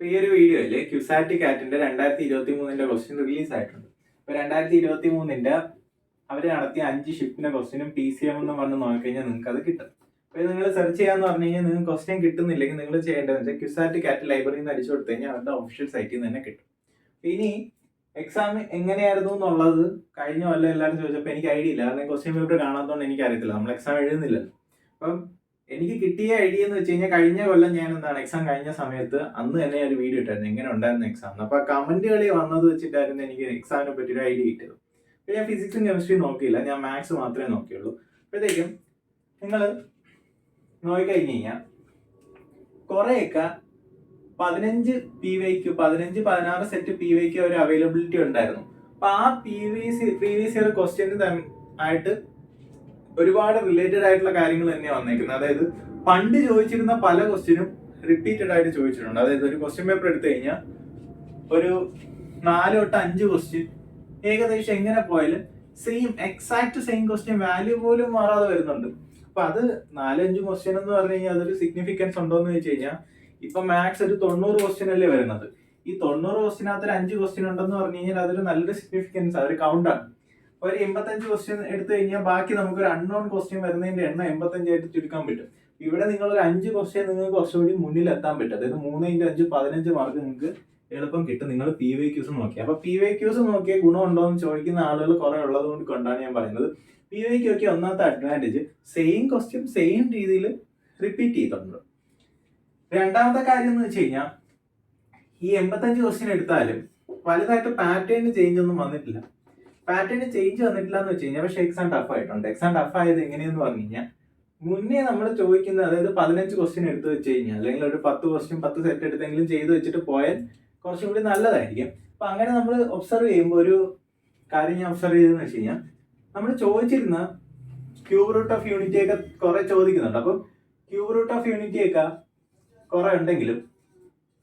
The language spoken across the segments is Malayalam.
ഈ ഒരു വീഡിയോയില് ക്യുസാറ്റ് കാറ്റിന്റെ 2023 ക്വസ്റ്റ്യൻ റിലീസ് ആയിട്ടുണ്ട്. ഇപ്പൊ 2023 അവര് നടത്തിയ 5 ഷിഫ്റ്റിന്റെ ക്വസ്റ്റ്യനും PCM എന്ന് പറഞ്ഞ് നോക്കിക്കഴിഞ്ഞാൽ നിങ്ങൾക്ക് അത് കിട്ടും. അപ്പൊ നിങ്ങൾ സെർച്ച് ചെയ്യാന്ന് പറഞ്ഞു കഴിഞ്ഞാൽ നിങ്ങൾക്ക് ക്വസ്റ്റ്യൻ കിട്ടുന്നില്ലെങ്കിൽ നിങ്ങൾ ചെയ്യേണ്ടതെന്ന് വെച്ചാൽ ക്യുസാറ്റ് കാറ്റ് ലൈബ്രറിയിൽ നിന്ന് അടിച്ചു കൊടുത്തു കഴിഞ്ഞാൽ അവരുടെ ഒഫീഷ്യൽ സൈറ്റിൽ നിന്ന് തന്നെ കിട്ടും. ഇനി എക്സാം എങ്ങനെയായിരുന്നു എന്നുള്ളത് കഴിഞ്ഞ കൊല്ലം എല്ലാവരും ചോദിച്ചപ്പോൾ എനിക്ക് ഐഡിയ ഇല്ല. കാരണം ക്വസ്റ്റ്യൻ പേപ്പർ കാണാത്തതുകൊണ്ട് എനിക്ക് അറിയത്തില്ല. നമ്മൾ എക്സാം എഴുതുന്നില്ലല്ലോ. അപ്പം എനിക്ക് കിട്ടിയ ഐഡിയ എന്ന് വെച്ച് കഴിഞ്ഞാൽ കഴിഞ്ഞ കൊല്ലം ഞാൻ എക്സാം കഴിഞ്ഞ സമയത്ത് അന്ന് തന്നെ ഒരു വീഡിയോ ഇട്ടായിരുന്നു എങ്ങനെ ഉണ്ടായിരുന്നു എക്സാം. അപ്പൊ കമന്റുകളിൽ വന്നത് വെച്ചിട്ടായിരുന്നു എനിക്ക് എക്സാമിനെ പറ്റി ഒരു ഐഡിയ കിട്ടിയത്. അപ്പൊ ഞാൻ ഫിസിക്സും കെമിസ്ട്രിയും നോക്കിയില്ല, ഞാൻ മാത്സ് മാത്രമേ നോക്കിയുള്ളൂ. അപ്പോഴത്തേക്കും നിങ്ങൾ നോക്കിക്കഴിഞ്ഞ് കഴിഞ്ഞാൽ കുറെയൊക്കെ 15 16 സെറ്റ് PYQ ഒരു അവൈലബിലിറ്റി ഉണ്ടായിരുന്നു. അപ്പൊ ആ പ്രീവിയസ് ഇയർ ക്വസ്റ്റ്യന് ആയിട്ട് ഒരുപാട് റിലേറ്റഡ് ആയിട്ടുള്ള കാര്യങ്ങൾ തന്നെയാണ് വന്നേക്കുന്നത്. അതായത് പണ്ട് ചോദിച്ചിരുന്ന പല ക്വസ്റ്റ്യനും റിപ്പീറ്റഡ് ആയിട്ട് ചോദിച്ചിട്ടുണ്ട്. അതായത് ഒരു ക്വസ്റ്റ്യൻ പേപ്പർ എടുത്തു കഴിഞ്ഞാൽ ഒരു 4 തൊട്ട് 5 ക്വസ്റ്റ്യൻ ഏകദേശം എങ്ങനെ പോയാലും എക്സാക്ട് സെയിം ക്വസ്റ്റ്യൻ വാല്യൂ പോലും മാറാതെ വരുന്നുണ്ട്. അപ്പൊ അത് 4-5 ക്വസ്റ്റ്യൻ എന്ന് പറഞ്ഞു കഴിഞ്ഞാൽ അതൊരു സിഗ്നിഫിക്കൻസ് ഉണ്ടോ എന്ന് ചോദിച്ചു കഴിഞ്ഞാൽ ഇപ്പൊ മാത്സ് ഒരു 90 ക്വസ്റ്റ്യൻ അല്ലേ വരുന്നത്. ഈ 90 ക്വസ്റ്റ്യനകത്ത് ഒരു 5 ക്വസ്റ്റ്യൻ ഉണ്ടെന്ന് പറഞ്ഞു കഴിഞ്ഞാൽ അതൊരു നല്ലൊരു സിഗ്നിഫിക്കൻസ്, അതൊരു കൗണ്ടാണ്. ഒരു 85 ക്വസ്റ്റ്യൻ എടുത്തു കഴിഞ്ഞാൽ ബാക്കി നമുക്കൊരു അൺനോൺ ക്വസ്റ്റ്യൻ വരുന്നതിന്റെ എണ്ണം 85 ആയിട്ട് ചുരുക്കാൻ പറ്റും. ഇവിടെ നിങ്ങൾ ഒരു 5 ക്വസ്റ്റ്യൻ നിങ്ങൾക്ക് കുറച്ചുകൂടി മുന്നിൽ എത്താൻ പറ്റും. അതായത് 3x5 15 മാർക്ക് നിങ്ങൾക്ക് എളുപ്പം കിട്ടും നിങ്ങൾ PYQs നോക്കി. അപ്പൊ PYQs നോക്കിയ ഗുണമുണ്ടോ എന്ന് ചോദിക്കുന്ന ആളുകൾ കുറെ ഉള്ളത് കൊണ്ടാണ് ഞാൻ പറയുന്നത്. PYQ ഒക്കെ ഒന്നാമത്തെ അഡ്വാൻറ്റേജ് സെയിം ക്വസ്റ്റ്യൻ സെയിം രീതിയിൽ റിപ്പീറ്റ് ചെയ്തിട്ടുണ്ട്. രണ്ടാമത്തെ കാര്യം എന്ന് വെച്ച് കഴിഞ്ഞാൽ ഈ 85 ക്വസ്റ്റ്യൻ എടുത്താലും വലുതായിട്ട് പാറ്റേൺ ചേഞ്ച് ഒന്നും വന്നിട്ടില്ല. പാറ്റേൺ ചേഞ്ച് വന്നിട്ടില്ല എന്ന് വെച്ച് കഴിഞ്ഞാൽ പക്ഷെ എക്സാം ടഫ് ആയിട്ടുണ്ട്. എക്സാം ടഫ് ആയത് എങ്ങനെയെന്ന് പറഞ്ഞു കഴിഞ്ഞാൽ മുന്നേ നമ്മൾ ചോദിക്കുന്നത്, അതായത് 15 ക്വസ്റ്റ്യൻ എടുത്ത് വെച്ച് കഴിഞ്ഞാൽ അല്ലെങ്കിൽ ഒരു 10 ക്വസ്റ്റ്യൻ 10 സെറ്റ് എടുത്തെങ്കിലും ചെയ്ത് വെച്ചിട്ട് പോയാൽ കുറച്ചും കൂടി നല്ലതായിരിക്കും. അപ്പൊ അങ്ങനെ നമ്മൾ ഒബ്സർവ് ചെയ്യുമ്പോൾ ഒരു കാര്യം ഞാൻ ഒബ്സർവ് ചെയ്തെന്ന് വെച്ച് കഴിഞ്ഞാൽ നമ്മൾ ചോദിച്ചിരുന്ന ക്യൂബ് റൂട്ട് ഓഫ് യൂണിറ്റി ഒക്കെ കുറെ ചോദിക്കുന്നുണ്ട്. അപ്പം ക്യൂബ് റൂട്ട് ഓഫ് യൂണിറ്റി ഒക്കെ കുറെ ഉണ്ടെങ്കിലും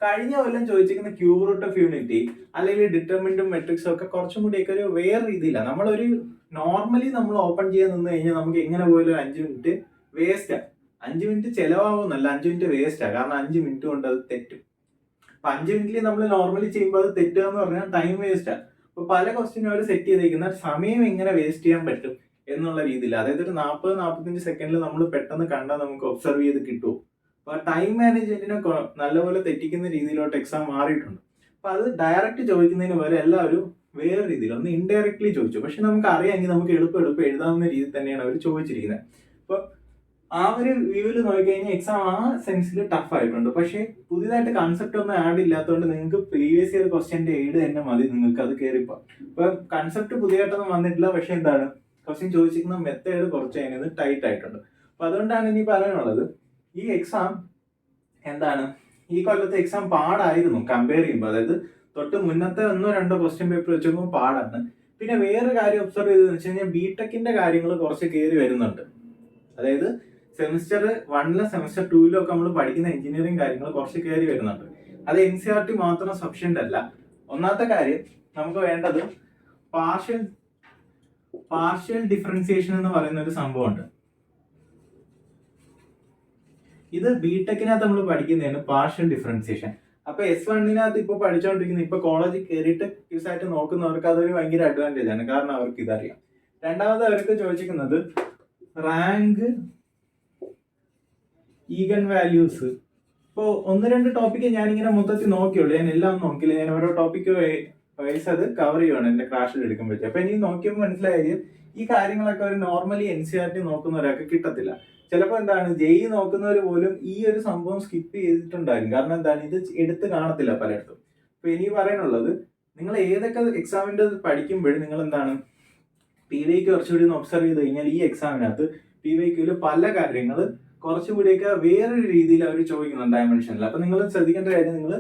കഴിഞ്ഞ കൊല്ലം ചോദിച്ചിരിക്കുന്ന ക്യൂബ് റൂട്ട് ഓഫ് യൂണിറ്റി അല്ലെങ്കിൽ ഡിറ്റർമിൻഡും മെട്രിക്സും ഒക്കെ കുറച്ചും കൂടിയൊക്കെ ഒരു വേറെ രീതിയിലാണ്. നമ്മളൊരു നോർമലി നമ്മൾ ഓപ്പൺ ചെയ്യാൻ നിന്ന് കഴിഞ്ഞാൽ നമുക്ക് എങ്ങനെ പോയാലും 5 മിനിറ്റ് വേസ്റ്റാണ്. 5 മിനിറ്റ് ചിലവാകുന്നല്ല, 5 മിനിറ്റ് വേസ്റ്റാണ്. കാരണം 5 മിനിറ്റ് കൊണ്ട് അത് തെറ്റും. അപ്പൊ 5 മിനിറ്റിൽ നമ്മൾ നോർമലി ചെയ്യുമ്പോൾ അത് തെറ്റുക എന്ന് പറഞ്ഞാൽ ടൈം വേസ്റ്റാണ്. അപ്പൊ പല ക്വസ്റ്റ്യനും അവർ സെറ്റ് ചെയ്തേക്കുന്ന സമയം എങ്ങനെ വേസ്റ്റ് ചെയ്യാൻ പറ്റും എന്നുള്ള രീതിയിൽ, അതായത് ഒരു 40-45 സെക്കൻഡിൽ നമ്മൾ പെട്ടെന്ന് കണ്ടാൽ നമുക്ക് ഒബ്സർവ് ചെയ്ത് കിട്ടുമോ. അപ്പൊ ടൈം മാനേജ്മെന്റിനെ നല്ലപോലെ തെറ്റിക്കുന്ന രീതിയിലോട്ട് എക്സാം മാറിയിട്ടുണ്ട്. അപ്പൊ അത് ഡയറക്റ്റ് ചോദിക്കുന്നതിന് പകരം എല്ലാവരും വേറെ രീതിയിൽ ഒന്ന് ഇൻഡയറക്ട്ലി ചോദിച്ചു. പക്ഷെ നമുക്ക് അറിയാമെങ്കിൽ നമുക്ക് എളുപ്പം എഴുതാവുന്ന രീതിയിൽ തന്നെയാണ് അവർ ചോദിച്ചിരിക്കുന്നത്. അപ്പൊ ആ ഒരു വ്യൂവിൽ നോക്കിക്കഴിഞ്ഞാൽ എക്സാം ആ സെൻസിൽ ടഫ് ആയിട്ടുണ്ട്. പക്ഷെ പുതിയതായിട്ട് കൺസെപ്റ്റ് ഒന്നും ആഡ് ഇല്ലാത്തതുകൊണ്ട് നിങ്ങൾക്ക് പ്രീവിയസ് ഇയർ ക്വസ്റ്റ്യന്റെ എയ്ഡ് തന്നെ മതി, നിങ്ങൾക്ക് അത് കയറിപ്പോ. ഇപ്പൊ കൺസെപ്റ്റ് പുതിയതായിട്ടൊന്നും വന്നിട്ടില്ല. പക്ഷെ എന്താണ് ക്വസ്റ്റ്യൻ ചോദിച്ചിരിക്കുന്ന മെത്തേഡ് കുറച്ച് അതിനത് ടൈറ്റ് ആയിട്ടുണ്ട്. അപ്പൊ അതുകൊണ്ടാണ് ഇനി പറയാനുള്ളത്, ഈ എക്സാം എന്താണ് ഈ കൊല്ലത്തെ എക്സാം പാടായിരുന്നു കമ്പയർ ചെയ്യുമ്പോൾ. അതായത് തൊട്ട് മുന്നത്തെ 1-2 ക്വസ്റ്റ്യൻ പേപ്പർ വെച്ച് നോക്കുമ്പോൾ പാടാണ്. പിന്നെ വേറെ കാര്യം ഒബ്സർവ് ചെയ്തെന്ന് വെച്ച് കഴിഞ്ഞാൽ ബിടെക്കിന്റെ കാര്യങ്ങൾ കുറച്ച് കയറി വരുന്നുണ്ട്. അതായത് സെമിസ്റ്റർ 1-ലും സെമിസ്റ്റർ 2-ലും ഒക്കെ നമ്മൾ പഠിക്കുന്ന എഞ്ചിനീയറിംഗ് കാര്യങ്ങൾ കുറച്ച് കയറി വരുന്നുണ്ട്. അത് NCERT മാത്രം സഫിഷ്യന്റ് അല്ല. ഒന്നാമത്തെ കാര്യം നമുക്ക് വേണ്ടത് പാർഷ്യൽ ഡിഫറൻസിയേഷൻ എന്ന് പറയുന്ന ഒരു സംഭവമുണ്ട്. ഇത് ബിടെക്കിനകത്ത് നമ്മൾ പഠിക്കുന്നതാണ് പാർഷ്യൽ ഡിഫറൻസിയേഷൻ. അപ്പൊ S1-നകത്ത് ഇപ്പൊ പഠിച്ചുകൊണ്ടിരിക്കുന്ന, ഇപ്പൊ കോളേജിൽ കയറിയിട്ട് ക്യൂസായിട്ട് നോക്കുന്നവർക്ക് അതൊരു ഭയങ്കര അഡ്വാൻറ്റേജ് ആണ്. കാരണം അവർക്ക് ഇതറിയാം. രണ്ടാമത് അവർക്ക് ചോദിച്ചിരിക്കുന്നത് റാങ്ക് ഈഗൻ വാല്യൂസ്. ഇപ്പോൾ 1-2 ടോപ്പിക്ക് ഞാനിങ്ങനെ മൊത്തത്തിൽ നോക്കിയുള്ളൂ, ഞാൻ എല്ലാം നോക്കില്ല. ഞാൻ ഓരോ ടോപ്പിക്ക് വൈസ് അത് കവർ ചെയ്യുവാണ് എന്റെ ക്ലാസ്സിൽ എടുക്കുമ്പോഴത്തേക്ക്. അപ്പൊ എനിക്ക് നോക്കിയപ്പോൾ മനസ്സിലായത് ഈ കാര്യങ്ങളൊക്കെ ഒരു നോർമലി NCERT നോക്കുന്ന ഒരാൾക്ക് കിട്ടത്തില്ല. ചിലപ്പോൾ എന്താണ് JEE നോക്കുന്നവർ പോലും ഈ ഒരു സംഭവം സ്കിപ്പ് ചെയ്തിട്ടുണ്ടായിരിക്കും. കാരണം എന്താണ്, ഇത് എടുത്ത് കാണത്തില്ല പലയിടത്തും. അപ്പൊ ഇനി പറയാനുള്ളത്, നിങ്ങൾ ഏതൊക്കെ എക്സാമിന്റെ പഠിക്കുമ്പോഴും നിങ്ങൾ എന്താണ് PYQ കുറച്ചുകൂടി ഒന്ന് ഒബ്സർവ് ചെയ്ത് കഴിഞ്ഞാൽ ഈ എക്സാമിനകത്ത് PYQയിൽ പല കാര്യങ്ങൾ കുറച്ചുകൂടിയൊക്കെ വേറൊരു രീതിയിൽ അവർ ചോദിക്കുന്നുണ്ട് ഡയമെൻഷനിൽ. അപ്പൊ നിങ്ങൾ ശ്രദ്ധിക്കേണ്ട കാര്യം, നിങ്ങൾ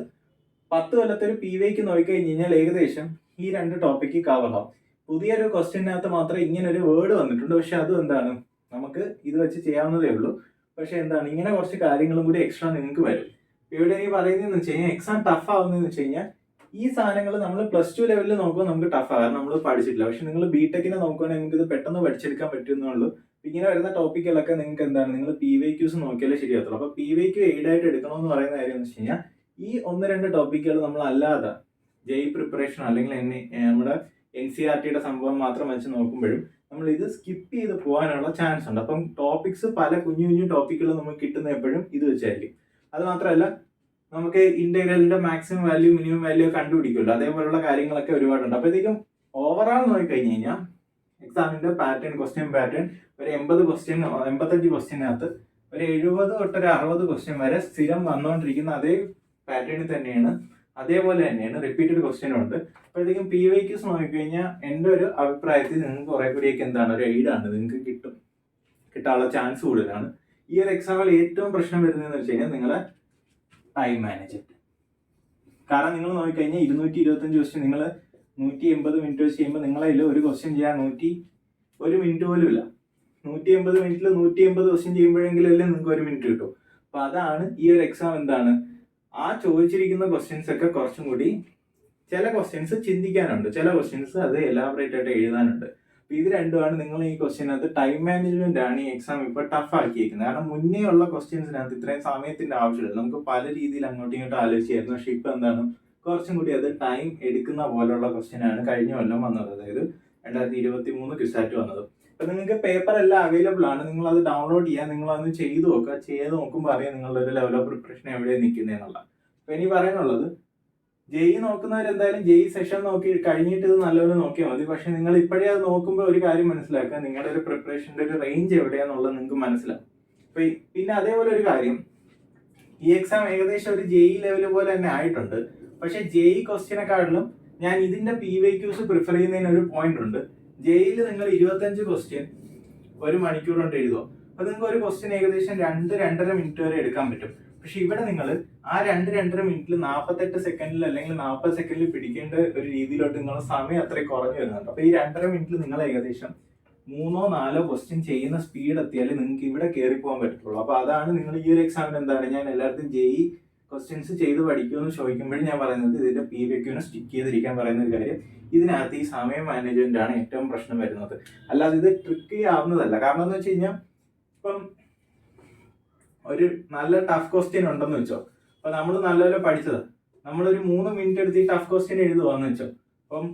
10 കൊല്ലത്തെ ഒരു PYQ നോക്കിക്കഴിഞ്ഞ് കഴിഞ്ഞാൽ ഏകദേശം ഈ 2 ടോപ്പിക്ക് കവർ ആവും. പുതിയൊരു ക്വസ്റ്റ്യനകത്ത് മാത്രം ഇങ്ങനെ ഒരു വേർഡ് വന്നിട്ടുണ്ട്. പക്ഷെ അതും എന്താണ് നമുക്ക് ഇത് വെച്ച് ചെയ്യാവുന്നതേ ഉള്ളൂ. പക്ഷെ എന്താണ് ഇങ്ങനെ കുറച്ച് കാര്യങ്ങളും കൂടി എക്സ്ട്രാ നിങ്ങൾക്ക് വരും. ഇവിടെ ഈ പറയുന്നതെന്ന് വെച്ച് കഴിഞ്ഞാൽ എക്സാം ടഫ് ആവുന്നതെന്ന് വെച്ച് കഴിഞ്ഞാൽ ഈ സാധനങ്ങൾ നമ്മൾ +2 ലെവലിൽ നോക്കുമ്പോൾ നമുക്ക് ടഫ് ആകാം, നമ്മൾ പഠിച്ചിട്ടില്ല. പക്ഷെ നിങ്ങൾ ബിടെക്കിനെ നോക്കുകയാണെങ്കിൽ നിങ്ങൾക്ക് ഇത് പെട്ടെന്ന് പഠിച്ചെടുക്കാൻ പറ്റുന്നുള്ളൂ. ഇങ്ങനെ വരുന്ന ടോപ്പിക്കുകളൊക്കെ നിങ്ങൾക്ക് എന്താണ് നിങ്ങൾ PYQs നോക്കിയാലേ ശരിയാകത്തുള്ളൂ. അപ്പൊ PYQ എയ്ഡ് ആയിട്ട് എടുക്കണമെന്ന് പറയുന്ന കാര്യം എന്ന് വെച്ച് കഴിഞ്ഞാൽ ഈ 1-2 ടോപ്പിക്കുകൾ നമ്മൾ അല്ലാതെ ജെഇ പ്രിപ്പറേഷൻ അല്ലെങ്കിൽ നമ്മുടെ NCERT സംഭവം മാത്രം വെച്ച് നോക്കുമ്പോഴും നമ്മൾ ഇത് സ്കിപ്പ് ചെയ്ത് പോകാനുള്ള ചാൻസ് ഉണ്ട്. അപ്പം ടോപ്പിക്സ് പല കുഞ്ഞു കുഞ്ഞു ടോപ്പിക്കുകൾ നമുക്ക് കിട്ടുന്ന എപ്പോഴും ഇത് വെച്ചായിരിക്കും. അത് മാത്രമല്ല നമുക്ക് ഇന്റഗ്രലിന്റെ മാക്സിമം വാല്യൂ മിനിമം വാല്യൂ കണ്ടുപിടിക്കുമല്ലോ, അതേപോലുള്ള കാര്യങ്ങളൊക്കെ ഒരുപാടുണ്ട്. അപ്പോഴത്തേക്കും ഓവറോൾ നോക്കിക്കഴിഞ്ഞ് കഴിഞ്ഞാൽ എക്സാമിന്റെ ക്വസ്റ്റ്യൻ പാറ്റേൺ ഒരു 85 ക്വസ്റ്റ്യനകത്ത് ഒരു 70 തൊട്ട് ഒരു 60 ക്വസ്റ്റ്യൻ വരെ സ്ഥിരം വന്നുകൊണ്ടിരിക്കുന്ന അതേ പാറ്റേണിൽ തന്നെയാണ്, അതേപോലെ തന്നെയാണ് റിപ്പീറ്റഡ് ക്വസ്റ്റ്യനും ഉണ്ട്. അപ്പോഴത്തേക്കും PYQs നോക്കിക്കഴിഞ്ഞാൽ എൻ്റെ ഒരു അഭിപ്രായത്തിൽ നിങ്ങൾക്ക് കുറെ കൂടിയൊക്കെ എന്താണ് ഒരു എയ്ഡാണ് നിങ്ങൾക്ക് കിട്ടാനുള്ള ചാൻസ് കൂടുതലാണ്. ഈ ഒരു എക്സാമിൽ ഏറ്റവും പ്രശ്നം വരുന്നതെന്ന് വെച്ച് കഴിഞ്ഞാൽ നിങ്ങളെ ടൈം മാനേജ്മെന്റ്. കാരണം നിങ്ങൾ നോക്കിക്കഴിഞ്ഞാൽ 225 ക്വസ്റ്റ്യൻ നിങ്ങൾ 180 മിനിറ്റ് വെച്ച് ചെയ്യുമ്പോൾ നിങ്ങളതിൽ ഒരു ക്വസ്റ്റ്യൻ ചെയ്യാൻ 1 മിനിറ്റ് പോലും ഇല്ല. 180 മിനിറ്റിൽ 180 ക്വസ്റ്റ്യൻ ചെയ്യുമ്പോഴെങ്കിലല്ലേ നിങ്ങൾക്ക് 1 മിനിറ്റ് കിട്ടും. അപ്പൊ അതാണ് ഈ ഒരു എക്സാം എന്താണ്, ആ ചോദിച്ചിരിക്കുന്ന ക്വസ്റ്റ്യൻസ് ഒക്കെ കുറച്ചും കൂടി ചില ക്വസ്റ്റ്യൻസ് ചിന്തിക്കാനുണ്ട്, ചില ക്വസ്റ്റ്യൻസ് അത് എലാബറേറ്റ് ആയിട്ട് എഴുതാനുണ്ട്. അപ്പൊ ഇത് രണ്ടുമാണ് നിങ്ങൾ ഈ ക്വസ്റ്റ്യനകത്ത് ടൈം മാനേജ്മെന്റ് ആണ് ഈ എക്സാം ഇപ്പൊ ടഫ് ആക്കിയിരിക്കുന്നത്. കാരണം മുന്നേ ഉള്ള ക്വസ്റ്റ്യൻസിനകത്ത് ഇത്രയും സമയത്തിന്റെ ആവശ്യമില്ല, നമുക്ക് പല രീതിയിൽ അങ്ങോട്ടും ഇങ്ങോട്ടും ആലോചിച്ചായിരുന്നു. പക്ഷെ ഇപ്പൊ എന്താണ് കുറച്ചും കൂടി അത് ടൈം എടുക്കുന്ന പോലുള്ള ക്വസ്റ്റ്യൻ ആണ് കഴിഞ്ഞ കൊല്ലം വന്നത്, അതായത് 2023 ക്വിസാറ്റ് വന്നത്. അപ്പൊ നിങ്ങൾക്ക് പേപ്പർ എല്ലാം അവൈലബിൾ ആണ്, നിങ്ങൾ അത് ഡൗൺലോഡ് ചെയ്യാൻ, നിങ്ങൾ അതൊന്ന് ചെയ്ത് നോക്കുക. ചെയ്ത് നോക്കുമ്പോൾ അറിയാം നിങ്ങളുടെ ഒരു ലെവൽ ഓഫ് പ്രിപ്പറേഷൻ എവിടെയാണ് നിൽക്കുന്നതെന്നുള്ള. അപ്പൊ ഇനി പറയാനുള്ളത്, ജെഇ നോക്കുന്നവർ എന്തായാലും ജെഇ സെഷൻ നോക്കി കഴിഞ്ഞിട്ട് ഇത് നല്ലപോലെ നോക്കിയാൽ മതി. പക്ഷെ നിങ്ങൾ ഇപ്പോഴേ അത് നോക്കുമ്പോൾ ഒരു കാര്യം മനസ്സിലാക്കുക, നിങ്ങളുടെ ഒരു പ്രിപ്പറേഷന്റെ ഒരു റേഞ്ച് എവിടെയാന്നുള്ളത് നിങ്ങൾക്ക് മനസ്സിലാവും. അപ്പൊ പിന്നെ അതേപോലെ ഒരു കാര്യം, ഈ എക്സാം ഏകദേശം ഒരു ജെഇ ലെവൽ പോലെ തന്നെ ആയിട്ടുണ്ട്. പക്ഷെ ജെഇ ക്വസ്റ്റ്യനെക്കാട്ടിലും ഞാൻ ഇതിന്റെ PYQs പ്രിഫർ ചെയ്യുന്നതിന് ഒരു പോയിന്റ് ഉണ്ട്. ജെഇയിൽ നിങ്ങൾ 25 ക്വസ്റ്റ്യൻ 1 മണിക്കൂർ കൊണ്ട് എഴുതുക. അപ്പൊ നിങ്ങൾക്ക് ഒരു ക്വസ്റ്റ്യൻ ഏകദേശം 2-2.5 മിനിറ്റ് വരെ എടുക്കാൻ പറ്റും. പക്ഷെ ഇവിടെ നിങ്ങൾ ആ 2-2.5 മിനിറ്റിൽ 48 സെക്കൻഡിൽ അല്ലെങ്കിൽ 40 സെക്കൻഡിൽ പിടിക്കേണ്ട ഒരു രീതിയിലോട്ട് നിങ്ങളുടെ സമയം അത്രയും കുറഞ്ഞു വരുന്നുണ്ട്. അപ്പൊ ഈ 2.5 മിനിറ്റിൽ നിങ്ങൾ ഏകദേശം 3-4 ക്വസ്റ്റ്യൻ ചെയ്യുന്ന സ്പീഡ് എത്തിയാലേ നിങ്ങൾക്ക് ഇവിടെ കയറി പോകാൻ പറ്റുള്ളൂ. അപ്പൊ അതാണ് നിങ്ങൾ ഈ ഒരു എക്സാമിന് എന്താണ് ഞാൻ എല്ലായിടത്തും ജെഇ ക്വസ്റ്റ്യൻസ് ചെയ്ത് പഠിക്കുമെന്ന് ചോദിക്കുമ്പോഴും ഞാൻ പറയുന്നത് ഇതിന്റെ PYQനെ സ്റ്റിക്ക് ചെയ്തിരിക്കാൻ പറയുന്ന ഒരു കാര്യം, ഇതിനകത്ത് ഈ സമയം മാനേജ്മെന്റ് ആണ് ഏറ്റവും പ്രശ്നം വരുന്നത്. അല്ലാതെ ഇത് ട്രിക്കി ആവുന്നതല്ല. കാരണം എന്ന് വെച്ച് കഴിഞ്ഞാൽ ഇപ്പം ഒരു നല്ല ടഫ് ക്വസ്റ്റ്യൻ ഉണ്ടെന്ന് വെച്ചോ, അപ്പൊ നമ്മൾ നല്ലപോലെ പഠിച്ചത് നമ്മളൊരു 3 മിനിറ്റ് എടുത്ത് ഈ ടഫ് ക്വസ്റ്റ്യൻ എഴുതുവാന്ന് വെച്ചോ. അപ്പം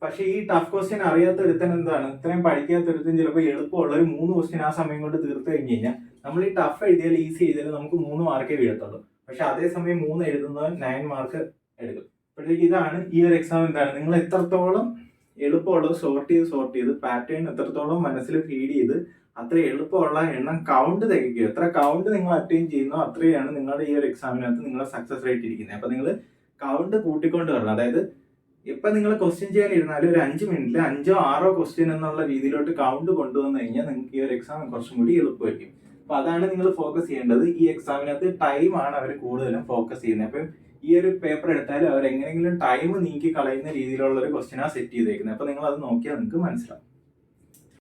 പക്ഷെ ഈ ടഫ് ക്വസ്റ്റ്യൻ അറിയാത്ത ഒരുത്തൻ എന്താണ്, ഇത്രയും പഠിക്കാത്ത ഒരുത്തൻ ചിലപ്പോൾ എളുപ്പമുള്ള ഒരു 3 ക്വസ്റ്റ്യൻ ആ സമയം കൊണ്ട് തീർത്ത് കഴിഞ്ഞ് കഴിഞ്ഞാൽ നമ്മൾ ഈ ടഫ് എഴുതിയാൽ ഈസി എഴുതിയാൽ നമുക്ക് 3 മാർക്കേ വീഴത്തുള്ളൂ. പക്ഷെ അതേസമയം 3 എഴുതുന്നവൻ 9 മാർക്ക് എടുക്കും. അപ്പോഴത്തേക്ക് ഇതാണ് ഈ ഒരു എക്സാം എന്താണ്, നിങ്ങൾ എത്രത്തോളം എളുപ്പമുള്ളത് സോർട്ട് ചെയ്ത് പാറ്റേൺ എത്രത്തോളം മനസ്സിൽ ഫീഡ് ചെയ്ത് അത്ര എളുപ്പമുള്ള എണ്ണം കൗണ്ട് തികയ്ക്കുക. എത്ര കൗണ്ട് നിങ്ങൾ അറ്റൈൻ ചെയ്യുന്നോ അത്രയാണ് നിങ്ങളുടെ ഈ ഒരു എക്സാമിനകത്ത് നിങ്ങളുടെ സക്സസ് റേറ്റ് ഇരിക്കുന്നത്. അപ്പൊ നിങ്ങൾ കൗണ്ട് കൂട്ടിക്കൊണ്ട് വരണം. അതായത് ഇപ്പൊ നിങ്ങൾ ക്വസ്റ്റ്യൻ ചെയ്യാൻ ഇരുന്നാലും ഒരു 5 മിനിറ്റിൽ 5-6 ക്വസ്റ്റ്യൻ എന്നുള്ള രീതിയിലോട്ട് കൗണ്ട് കൊണ്ടുവന്നു കഴിഞ്ഞാൽ നിങ്ങൾക്ക് ഈ ഒരു എക്സാം കുറച്ചും കൂടി എളുപ്പമായിരിക്കും. അപ്പൊ അതാണ് നിങ്ങൾ ഫോക്കസ് ചെയ്യേണ്ടത്. ഈ എക്സാമിനകത്ത് ടൈമാണ് അവർ കൂടുതലും ഫോക്കസ് ചെയ്യുന്നത്. അപ്പം ഈ ഒരു പേപ്പർ എടുത്താലും അവർ എങ്ങനെയെങ്കിലും ടൈം നീക്കി കളയുന്ന രീതിയിലുള്ള ഒരു ക്വസ്റ്റ്യനാണ് സെറ്റ് ചെയ്തേക്കുന്നത്. അപ്പൊ നിങ്ങൾ അത് നോക്കിയാൽ നിങ്ങൾക്ക് മനസ്സിലാവും.